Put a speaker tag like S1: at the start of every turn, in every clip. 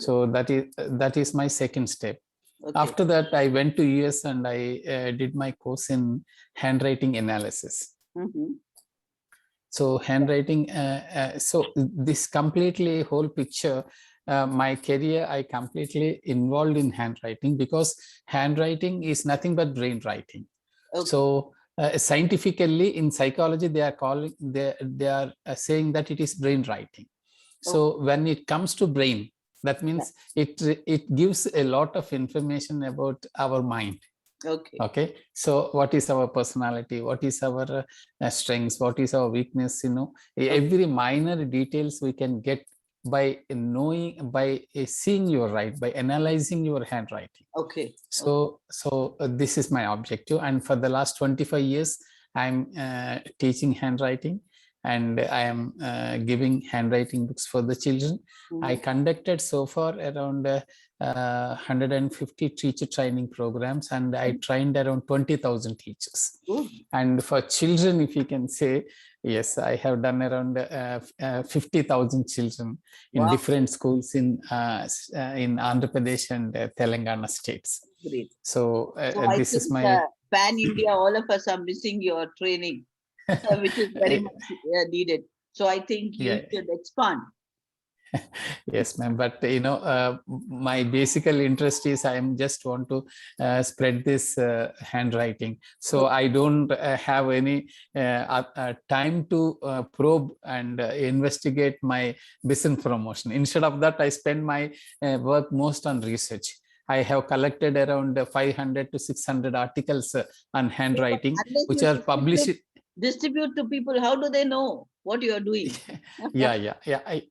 S1: So that is my second step.
S2: Okay.
S1: After that, I went to US and I did my course in handwriting analysis. So handwriting, so this completely whole picture, my career, I completely involved in handwriting, because handwriting is nothing but brain writing.
S2: Okay.
S1: So scientifically in psychology, they are calling, they are saying that it is brain writing. So when it comes to brain, that means it gives a lot of information about our mind. Okay, so what is our personality, what is our strengths, what is our weakness, every minor details we can get by knowing, by seeing your write, by analyzing your handwriting.
S2: Okay.
S1: So this is my objective, and for the last 25 years I'm teaching handwriting, and I am giving handwriting books for the children. I conducted so far around 150 teacher training programs, and I trained around 20,000 teachers. And for children, if you can say, yes, I have done around 50,000 children in different schools in Andhra Pradesh and Telangana states.
S2: Great.
S1: So, this is my
S2: pan India. All of us are missing your training, which is very much needed. So I think you should expand.
S1: Yes, ma'am. But my basical interest is I just want to spread this handwriting. So I don't have any time to probe and investigate my business promotion. Instead of that, I spend my work most on research. I have collected around 500 to 600 articles on handwriting, which are published.
S2: Distribute to people. How do they know what you are doing?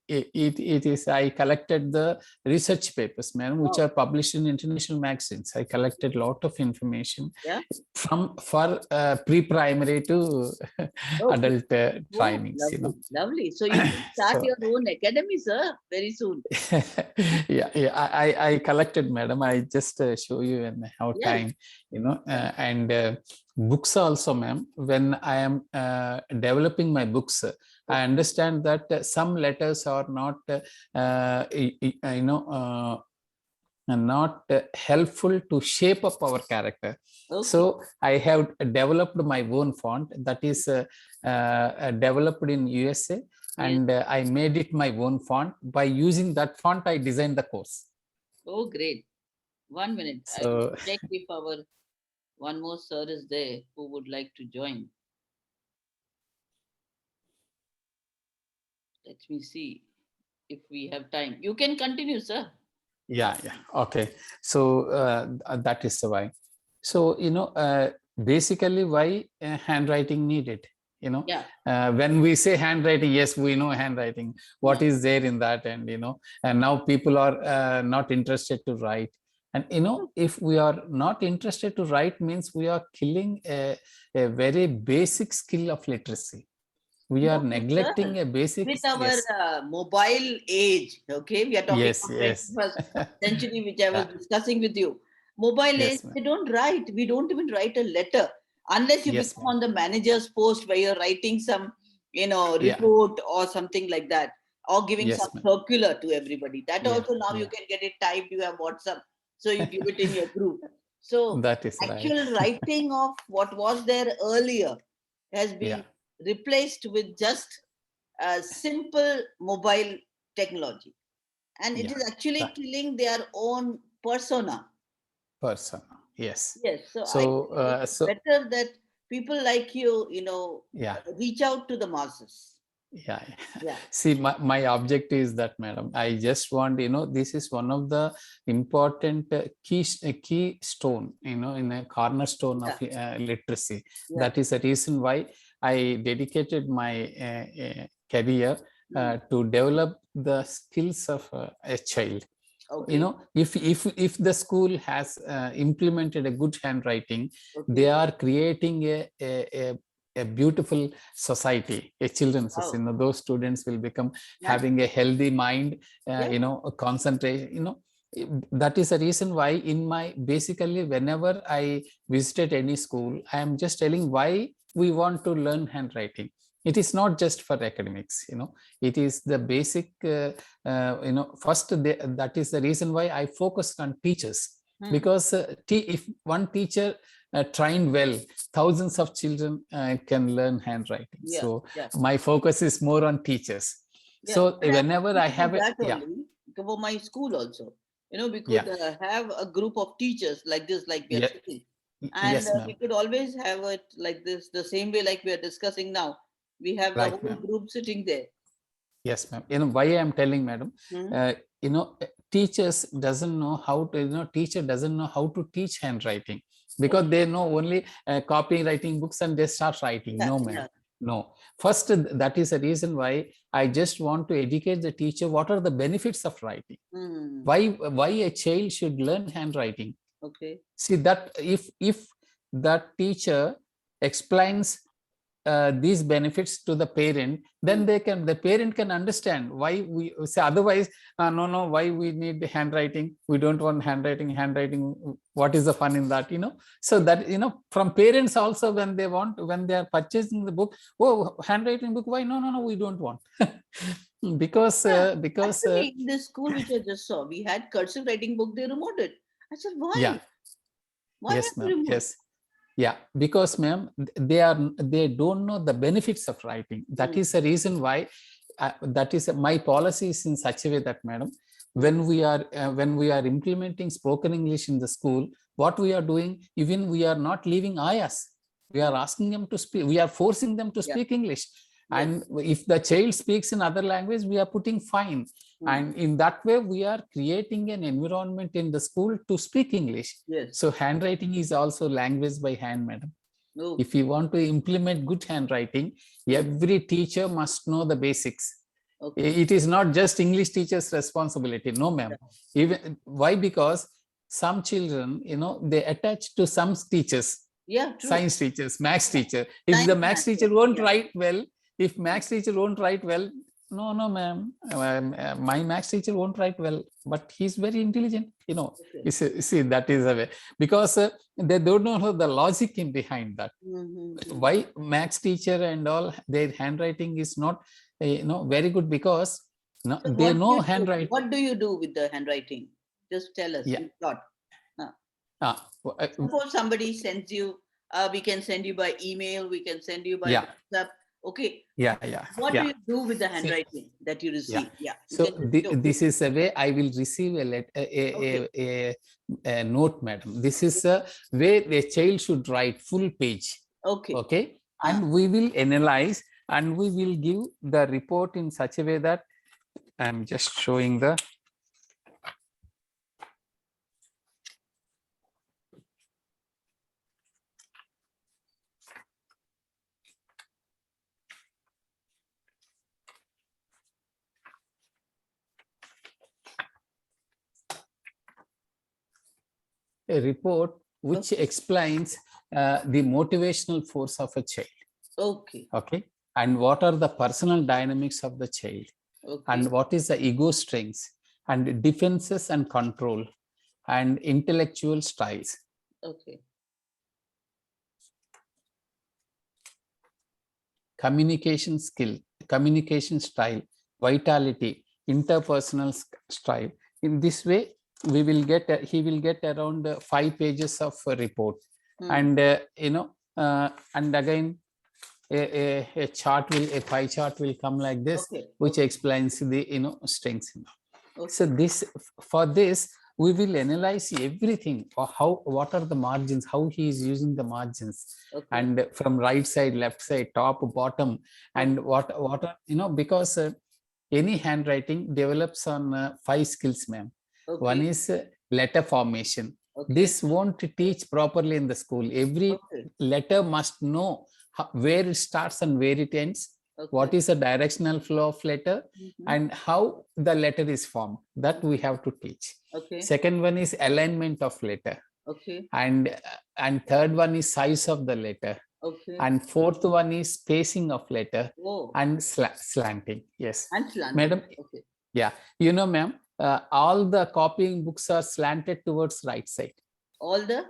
S1: It is. I collected the research papers, ma'am, which are published in international magazines. I collected a lot of information for pre-primary to adult trainings.
S2: Lovely. Lovely. So you start your own academy, sir, very soon.
S1: I collected, madam. I just show you in how time, and books also, ma'am. When I am developing my books, I understand that some letters are not, not helpful to shape up our character. So I have developed my own font that is developed in USA, and I made it my own font. By using that font, I designed the course.
S2: Oh, great. 1 minute. So, I will check if our one more sir is there who would like to join. Let me see if we have time. You can continue, sir.
S1: Yeah. Okay. So that is why. So, basically why handwriting needed, when we say handwriting, yes, we know handwriting, what is there in that, and, and now people are not interested to write. And, if we are not interested to write, means we are killing a very basic skill of literacy. We are neglecting a basic.
S2: With our mobile age, okay, we are talking of 21st century, which I was discussing with you. Mobile age, they don't write. We don't even write a letter unless you become on the manager's post where you're writing some, report or something like that, or giving some circular to everybody. That also now you can get it typed. You have WhatsApp, so you give it in your group. So
S1: that is
S2: actual writing of what was there earlier has been replaced with just a simple mobile technology, and it is actually killing their own persona.
S1: Yes.
S2: So I think it's better that people like you, reach out to the masses.
S1: See, my objective is that, madam, I just want, this is one of the important keystone, in a cornerstone of literacy. That is the reason why I dedicated my career to develop the skills of a child. If the school has implemented a good handwriting, they are creating a beautiful society, a children's society. Those students will become having a healthy mind, a concentration, that is the reason why basically whenever I visited any school, I am just telling why we want to learn handwriting. It is not just for academics, it is the basic, first that is the reason why I focused on teachers. Because if one teacher trained well, thousands of children can learn handwriting. So my focus is more on teachers. So whenever I have it,
S2: for my school also, we could have a group of teachers like this, like we are sitting, and we could always have it like this, the same way like we are discussing now. We have the whole group sitting there.
S1: Yes, ma'am. Why I am telling, madam, teachers doesn't know how to, teacher doesn't know how to teach handwriting, because they know only copywriting books and they start writing. No, ma'am. No. First, that is the reason why I just want to educate the teacher what are the benefits of writing. Why a child should learn handwriting.
S2: Okay.
S1: See that if that teacher explains these benefits to the parent, then the parent can understand why we say, otherwise no, why we need handwriting, we don't want handwriting, what is the fun in that, so that from parents also, when they are purchasing the book, oh, handwriting book, why, no, we don't want. because
S2: actually, in the school which I just saw, we had cursive writing book, they removed it. I said, why? Why
S1: yes, ma'am. Yes. Yeah, because ma'am, they don't know the benefits of writing. That is the reason why that is my policy is in such a way that, madam, when we are implementing spoken English in the school, what we are doing, even we are not leaving ayahs, we are asking them to speak, we are forcing them to speak English. And if the child speaks in other language, we are putting fine. And in that way, we are creating an environment in the school to speak English. So handwriting is also language by hand, madam. If you want to implement good handwriting, every teacher must know the basics. It is not just English teacher's responsibility. No, ma'am. Even why? Because some children, they attach to some teachers. Science teachers, maths teacher. If the maths teacher won't write well, no, ma'am, my maths teacher won't write well, but he's very intelligent, You see, that is a way, because they don't know the logic in behind that. Why maths teacher and all, their handwriting is not, very good, because
S2: so
S1: they know handwriting.
S2: What do you do with the handwriting? Just tell us. Suppose somebody sends you, we can send you by email, we can send you by WhatsApp. Okay. What do you do with the handwriting that you receive?
S1: So this is a way I will receive a note, madam. This is a way the child should write full page. Okay. And we will analyze and we will give the report in such a way that I'm just showing the. A report which explains the motivational force of a child. Okay. And what are the personal dynamics of the child? And what is the ego strengths and defenses and control and intellectual styles. Communication skill, communication style, vitality, interpersonal style. In this way, he will get around 5 pages of report. And and again a pie chart will come like this, which explains the strengths. So for this we will analyze everything, what are the margins, how he is using the margins, and from right side, left side, top, bottom, and what are, because any handwriting develops on 5 skills, ma'am. One is letter formation. This won't teach properly in the school. Every letter must know where it starts and where it ends. What is the directional flow of letter and how the letter is formed. That we have to teach. Second one is alignment of letter. And third one is size of the letter. And fourth one is spacing of letter and slanting. Yes,
S2: and slanting.
S1: Madam. Yeah, ma'am. All the copying books are slanted towards right side.
S2: All the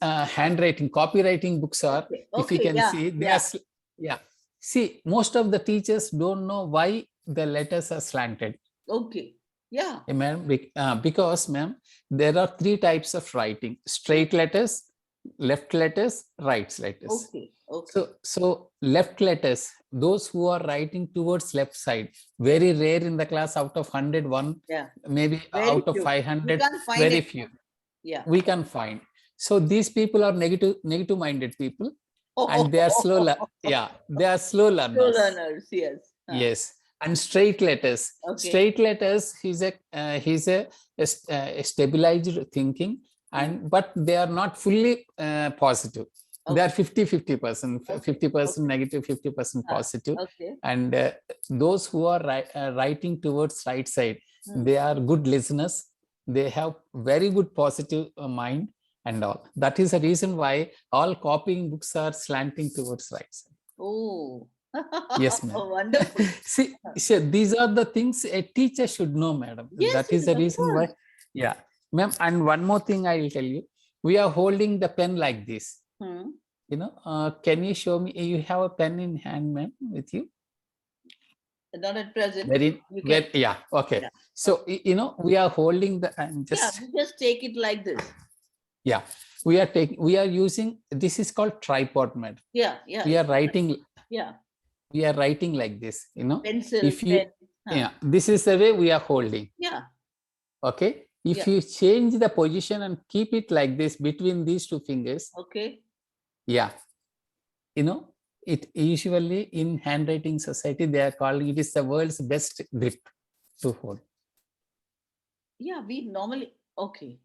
S1: handwriting, copywriting books are, if you can see, they are see, most of the teachers don't know why the letters are slanted.
S2: Okay. Yeah.
S1: Ma'am, because ma'am, there are 3 types of writing: straight letters, left letters, right letters.
S2: Okay. Okay.
S1: So left letters, those who are writing towards left side, very rare in the class. Out of 101,
S2: Yeah.
S1: maybe
S2: Very
S1: out of
S2: few.
S1: 500,
S2: We can't find
S1: very
S2: it.
S1: few.
S2: Yeah.
S1: We can find. So these people are negative minded people, and they are slow. Yeah, they are slow learners.
S2: Slow learners. Yes.
S1: Yes. And straight letters.
S2: Okay.
S1: Straight letters, he's a stabilized thinking, and but they are not fully positive.
S2: Okay.
S1: They are 50-50%,
S2: Okay.
S1: 50% negative, 50% positive.
S2: Okay.
S1: And those who are writing towards right side, they are good listeners. They have very good positive mind and all. That is the reason why all copying books are slanting towards right side.
S2: Oh.
S1: Yes, ma'am.
S2: Wonderful.
S1: See, these are the things a teacher should know, madam.
S2: Yes,
S1: that is the reason why. Yeah, ma'am. And one more thing I will tell you. We are holding the pen like this. You know, can you show me? You have a pen in hand, ma'am, with you?
S2: Not at present.
S1: Yeah. Okay. Yeah. So you know, we are holding the and just.
S2: Yeah, just take it like this.
S1: Yeah, we are using. This is called tripod, madam.
S2: Yeah. Yeah.
S1: We are writing.
S2: Yeah.
S1: We are writing like this, you know.
S2: Pencil,
S1: if you
S2: pen.
S1: Yeah, this is the way we are holding.
S2: Yeah.
S1: Okay. If you change the position and keep it like this between these 2 fingers.
S2: Okay.
S1: Yeah. You know, it usually in handwriting society, they are calling it is the world's best grip to hold.
S2: Yeah, we normally, okay.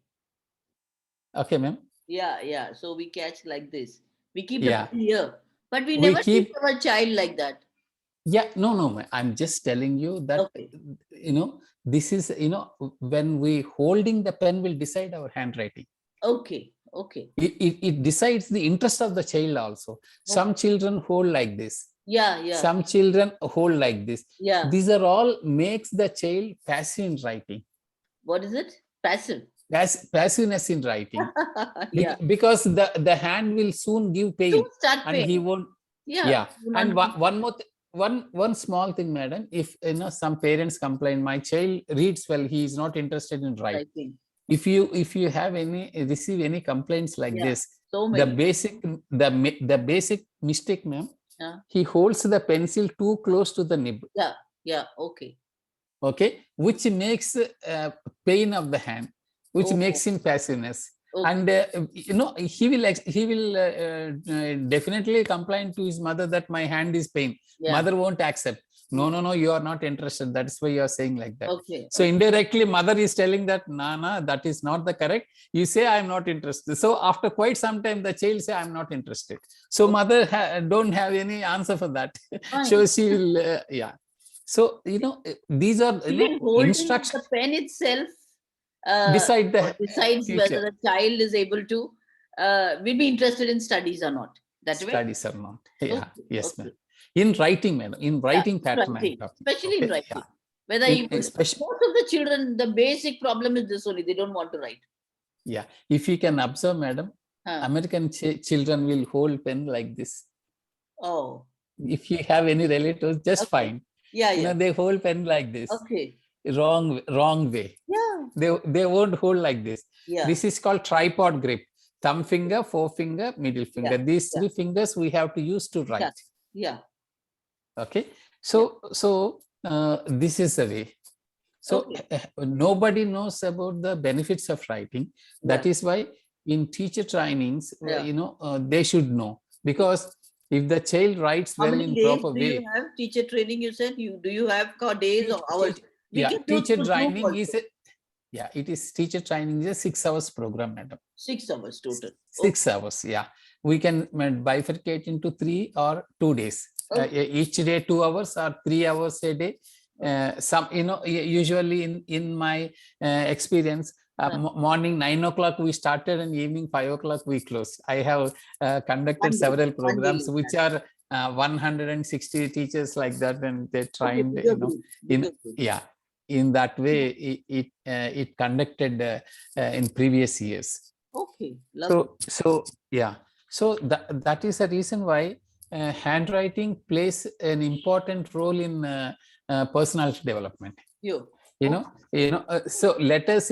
S1: Okay, ma'am.
S2: Yeah. So we catch like this. We keep the pen here, but we never keep our child like that.
S1: Yeah, no. I'm just telling you that, you know, this is, you know, when we holding the pen will decide our handwriting.
S2: Okay.
S1: It decides the interest of the child also. Some children hold like this.
S2: Yeah.
S1: Some children hold like this.
S2: Yeah.
S1: These are all makes the child passive in writing.
S2: What is it? Passive.
S1: Passiveness in writing.
S2: Yeah.
S1: Because the hand will soon give pain. And he won't. Yeah. And one more one small thing, madam. If you know, some parents complain, my child reads well, he is not interested in writing. If you have receive any complaints like this, the basic mistake, ma'am, he holds the pencil too close to the nib.
S2: Yeah.
S1: Okay, which makes pain of the hand, which makes him passiveness. And you know, he will definitely complain to his mother that my hand is pain. Mother won't accept. No, you are not interested. That's why you are saying like that. So indirectly, mother is telling that, nah, that is not the correct. You say I'm not interested. So after quite some time, the child say I'm not interested. So mother don't have any answer for that. So she will, So you know, these are instructions.
S2: The pen itself
S1: decides
S2: whether the child is able to will be interested in studies or not.
S1: Studies or not. Yeah. Yes, ma'am. In writing, madam. In writing pattern.
S2: Especially in writing. Yeah. Whether most of the children, the basic problem is this only. They don't want to write.
S1: Yeah. If you can observe, madam, American children will hold pen like this.
S2: Oh.
S1: If you have any relatives, just fine.
S2: Yeah.
S1: You know, they hold pen like this.
S2: Okay.
S1: Wrong way.
S2: Yeah.
S1: They won't hold like this.
S2: Yeah.
S1: This is called tripod grip. Thumb finger, forefinger, middle finger. These 3 fingers we have to use to write.
S2: Yeah.
S1: Okay. So this is the way. So nobody knows about the benefits of writing. That is why in teacher trainings, you know, they should know, because if the child writes well in proper way.
S2: Do you have teacher training? You said do you have days or hours?
S1: Teacher training is it is teacher training is a 6 hours program, madam.
S2: 6 hours total.
S1: 6 hours. Yeah, we can bifurcate into 3 or 2 days. Each day 2 hours or 3 hours a day. Some, you know, usually in my experience, morning 9 o'clock we started and evening 5 o'clock we closed. I have conducted several programs which are 160 teachers like that, and they trained, you know, in that way it conducted in previous years.
S2: Okay.
S1: So that is the reason why handwriting plays an important role in personality development.
S2: You
S1: know, so letters